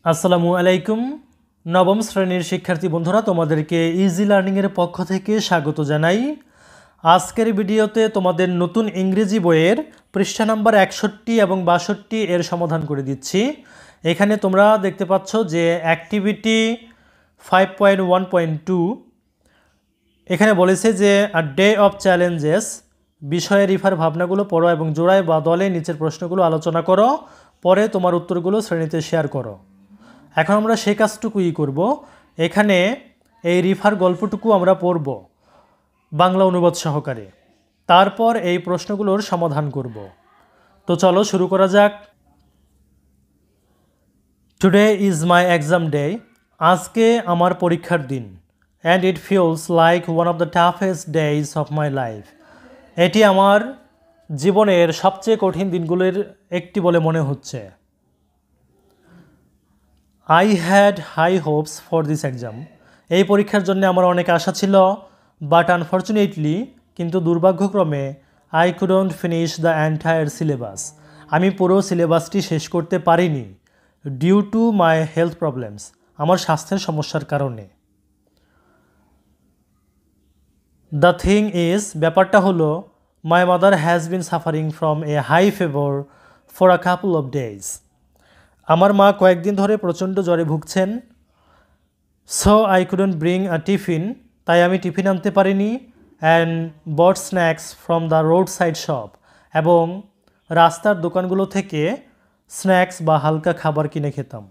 আসসালামু আলাইকুম। নবম শ্রেণীর শিক্ষার্থী বন্ধুরা, তোমাদেরকে ইজি লার্নিংয়ের পক্ষ থেকে স্বাগত জানাই। আজকের ভিডিওতে তোমাদের নতুন ইংরেজি বইয়ের পৃষ্ঠা নাম্বার 61 এবং 62 এর সমাধান করে দিচ্ছি। এখানে তোমরা দেখতে পাচ্ছ যে অ্যাক্টিভিটি 5.1.2 এখানে বলেছে যে আ ডে অফ চ্যালেঞ্জেস বিষয়ে রিফার ভাবনাগুলো পড়ো এবং জোড়ায় বা দলে নিচের প্রশ্নগুলো আলোচনা করো, পরে তোমার উত্তরগুলো শ্রেণীতে শেয়ার করো। এখন আমরা সেই কাজটুকুই করব। এখানে এই রিফার গল্পটুকু আমরা পড়ব বাংলা অনুবাদ সহকারে, তারপর এই প্রশ্নগুলোর সমাধান করব। তো চলো শুরু করা যাক। Today is my exam day. আজকে আমার পরীক্ষার দিন। And it feels like one of the toughest days of my life. এটি আমার জীবনের সবচেয়ে কঠিন দিনগুলোর একটি বলে মনে হচ্ছে। I had high hopes for this exam. এই পরীক্ষার জন্য আমার অনেক আশা ছিল, বাট আনফর্চুনেটলি, কিন্তু দুর্ভাগ্যক্রমে, I couldn't finish the entire syllabus. আমি পুরো সিলেবাসটি শেষ করতে পারিনি, due to my health problems, আমার স্বাস্থ্যের সমস্যার কারণে। দ্য থিং ইজ, ব্যাপারটা হলো, my mother has been suffering from a high fever for a couple of days. আমার মা কয়েকদিন ধরে প্রচণ্ড জ্বরে ভুগছেন। So I couldn't bring a tiffin, তাই আমি টিফিন আনতে পারিনি। And bought snacks from the road side shop, এবং রাস্তার দোকানগুলো থেকে স্ন্যাক্স বা হালকা খাবার কিনে খেতাম।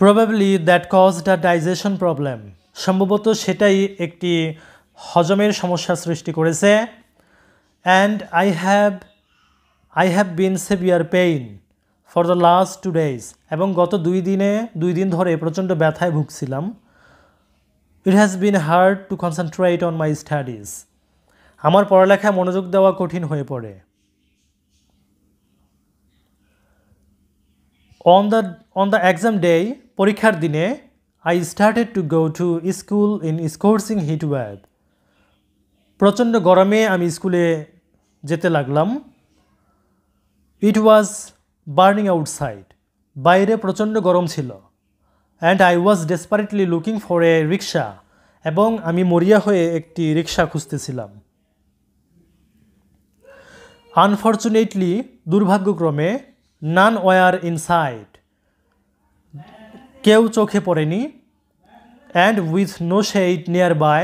Probably that caused a digestion problem, সম্ভবত সেটাই একটি হজমের সমস্যা সৃষ্টি করেছে। And I have been severe pain for the last 2 days, এবং গত 2 দিন ধরে প্রচণ্ড ব্যথায় ভুগছিলাম। It has been hard to concentrate on my studies, আমার পড়ালেখায় মনোযোগ দেওয়া কঠিন হয়ে পড়ে। অন দ্য এক্সাম ডে, পরীক্ষার দিনে, I started to go to school in scorching heat wave. প্রচণ্ড গরমে আমি স্কুলে যেতে লাগলাম। ইট ওয়াজ বার্নিং আউটসাইড, বাইরে প্রচণ্ড গরম ছিল। And I was desperately looking for a rickshaw, এবং আমি মরিয়া হয়ে একটি রিক্সা খুঁজতেছিলাম। আনফর্চুনেটলি, দুর্ভাগ্যক্রমে, নান ওয়ার ইনসাইড, কেউ চোখে পড়েনি। And with no shade nearby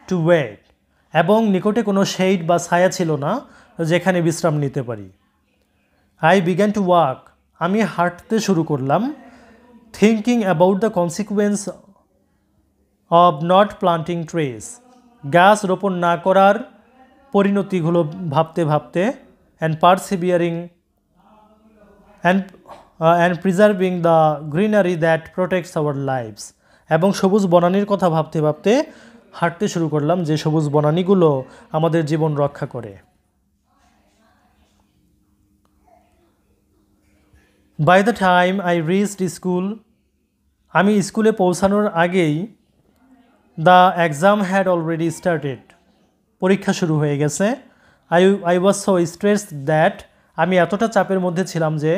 to wait, এবং নিকটে কোনো শেড বা ছায়া ছিল না যেখানে বিশ্রাম নিতে পারি। আই বিগ্যান টু ওয়াক, আমি হাঁটতে শুরু করলাম। Thinking about the consequence of not planting trees, গাছ রোপণ না করার পরিণতিগুলো ভাবতে ভাবতে। And persevering and preserving the greenery that protects our lives, এবং সবুজ বনানীর কথা ভাবতে ভাবতে হাঁটতে শুরু করলাম, যে সবুজ বনানীগুলো আমাদের জীবন রক্ষা করে। By the time I reached school, আমি স্কুলে পৌঁছানোর আগেই, the exam had already started, পরীক্ষা শুরু হয়ে গেছে। I was so stressed that, আমি এতটা চাপের মধ্যে ছিলাম যে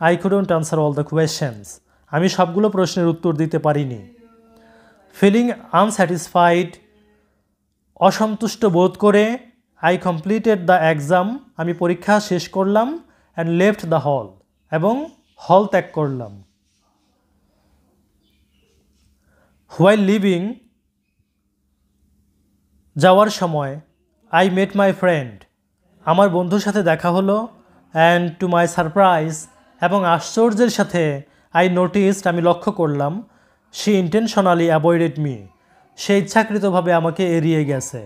I couldn't answer all the questions, আমি সবগুলো প্রশ্নের উত্তর দিতে পারিনি। ফিলিং আনস্যাটিসফাইড, অসন্তুষ্ট বোধ করে, আই কমপ্লিটেড দ্য এক্সাম, আমি পরীক্ষা শেষ করলাম। অ্যান্ড লেফট দ্য হল, এবং হল ত্যাগ করলাম। হোয়াইল লিভিং, যাওয়ার সময়, আই মেট মাই ফ্রেন্ড, আমার বন্ধুর সাথে দেখা হলো। অ্যান্ড টু মাই সারপ্রাইজ, এবং আশ্চর্যের সাথে, আই নোটিসড, আমি লক্ষ্য করলাম, শি ইন্টেনশনালি অ্যাভয়েডেড মি, সে ইচ্ছাকৃতভাবে আমাকে এড়িয়ে গেছে।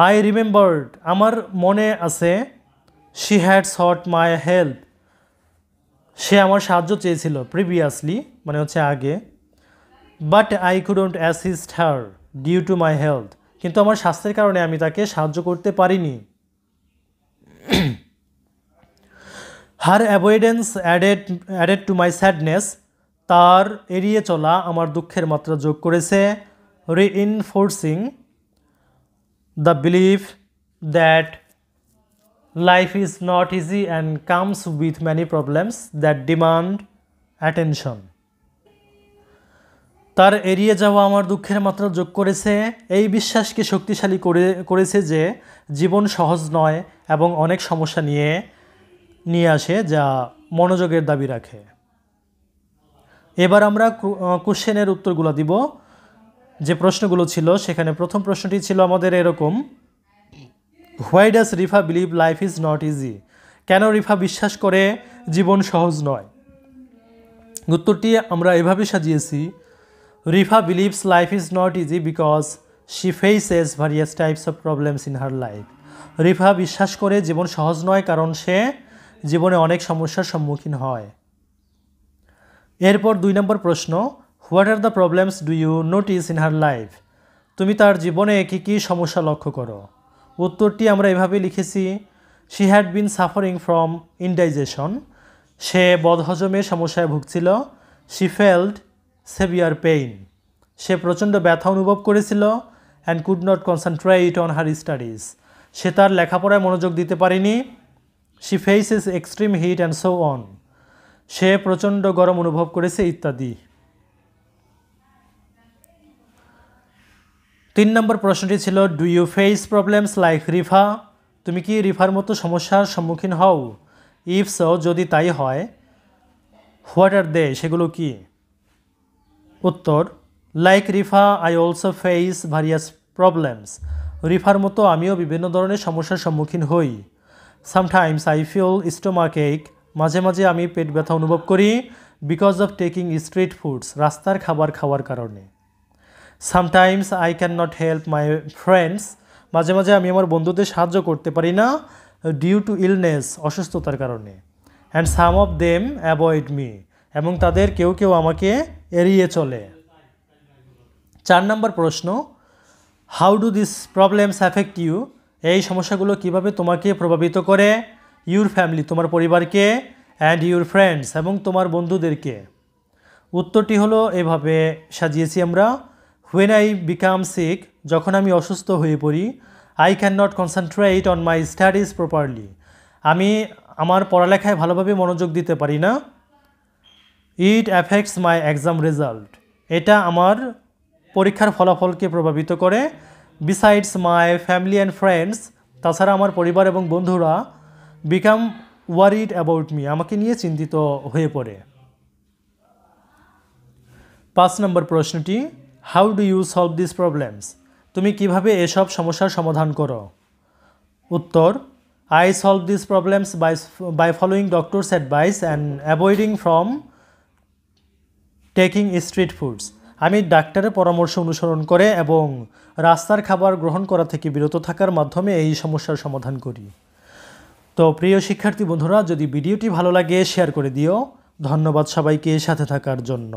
আই রিমেম্বার্ড, আমার মনে আছে, she had sought my help, সে আমার সাহায্য চেয়েছিল, প্রিভিয়াসলি মানে হচ্ছে আগে। But I couldn't assist her due to my health, কিন্তু আমার স্বাস্থ্যের কারণে আমি তাকে সাহায্য করতে পারিনি। Her avoidance added to my sadness, তার এড়িয়ে চলা আমার দুঃখের মাত্রা যোগ করেছে। Reinforcing the believe that Life is not easy and comes with many problems that demand attention. তার এড়িয়ে যাওয়া আমার দুঃখের মাত্রা যোগ করেছে, এই বিশ্বাসকে শক্তিশালী করেছে যে জীবন সহজ নয় এবং অনেক সমস্যা নিয়ে আসে যা মনোযোগের দাবি রাখে। এবার আমরা কোশ্চেনের উত্তরগুলো দিব। যে প্রশ্নগুলো ছিল সেখানে প্রথম প্রশ্নটি ছিল আমাদের এরকম, why does Rifa believe life is not easy? কেন রিফা বিশ্বাস করে জীবন সহজ নয়? উত্তরটি আমরা এভাবে সাজিয়েছি, Rifa believes life is not easy because she faces various types of problems in her life. Rifa বিশ্বাস করে জীবন সহজ নয় কারণ সে জীবনে অনেক সমস্যার সম্মুখীন হয়। এরপর 2 নম্বর প্রশ্ন, what are the problems do you notice in her life? তুমি তার জীবনে কী কী সমস্যা লক্ষ্য করো? উত্তরটি আমরা এভাবে লিখেছি, she had been suffering from indigestion. সে বদহজমের সমস্যায় ভুগছিল। She felt severe pain. সে প্রচণ্ড ব্যথা অনুভব করেছিল। And could not concentrate on her studies. সে তার লেখাপড়ায় মনোযোগ দিতে পারেনি। She faces extreme heat and so on. সে প্রচণ্ড গরম অনুভব করেছে ইত্যাদি। 3 নম্বর প্রশ্নটি ছিল, do you face problems like Rifa? তুমি কি রিফার মতো সমস্যার সম্মুখীন হও? ইফ সো, যদি তাই হয়, হোয়াট আর দে, সেগুলো কি? উত্তর, like Rifa I also face various problems. রিফার মতো আমিও বিভিন্ন ধরনের সমস্যার সম্মুখীন হই। সামটাইমস আই ফিল স্টোমাক এক। মাঝে মাঝে আমি পেট ব্যথা অনুভব করি because of taking street foods, রাস্তার খাবার খাওয়ার কারণে। Sometimes I can not help my friends. মাঝে মাঝে আমি আমার বন্ধুদের সাহায্য করতে পারি না ডিউ টু ইলনেস, অসুস্থতার কারণে। And some of them avoid me, এবং তাদের কেউ কেউ আমাকে এড়িয়ে চলে। 4 নম্বর প্রশ্ন, how do this problems affect you? এই সমস্যাগুলো কিভাবে তোমাকে প্রভাবিত করে? ইউর ফ্যামিলি, তোমার পরিবারকে, অ্যান্ড ইউর ফ্রেন্ডস, এবং তোমার বন্ধুদেরকে। উত্তরটি হলো এভাবে সাজিয়েছি আমরা, হোয়েন আই বিকাম সিক, যখন আমি অসুস্থ হয়ে পড়ি। I can not concentrate on my studies properly, আমি আমার পড়ালেখায় ভালোভাবে মনোযোগ দিতে পারি না। It affects my exam result, এটা আমার পরীক্ষার ফলাফলকে প্রভাবিত করে। Besides my family and friends, তাছাড়া আমার পরিবার এবং বন্ধুরা বিকাম ওয়ারিড অ্যাবাউট মি, আমাকে নিয়ে চিন্তিত হয়ে পড়ে। 5 নম্বর প্রশ্নটি, how do you solve this problems? তুমি কিভাবে এসব সমস্যার সমাধান করো? উত্তর, I solve this problems by following doctor's advice and avoiding from taking street foods. আমি ডাক্তারের পরামর্শ অনুসরণ করে এবং রাস্তার খাবার গ্রহণ করা থেকে বিরত থাকার মাধ্যমে এই সমস্যার সমাধান করি। তো প্রিয় শিক্ষার্থী বন্ধুরা, যদি ভিডিওটি ভালো লাগে শেয়ার করে দিও। ধন্যবাদ সবাইকে সাথে থাকার জন্য।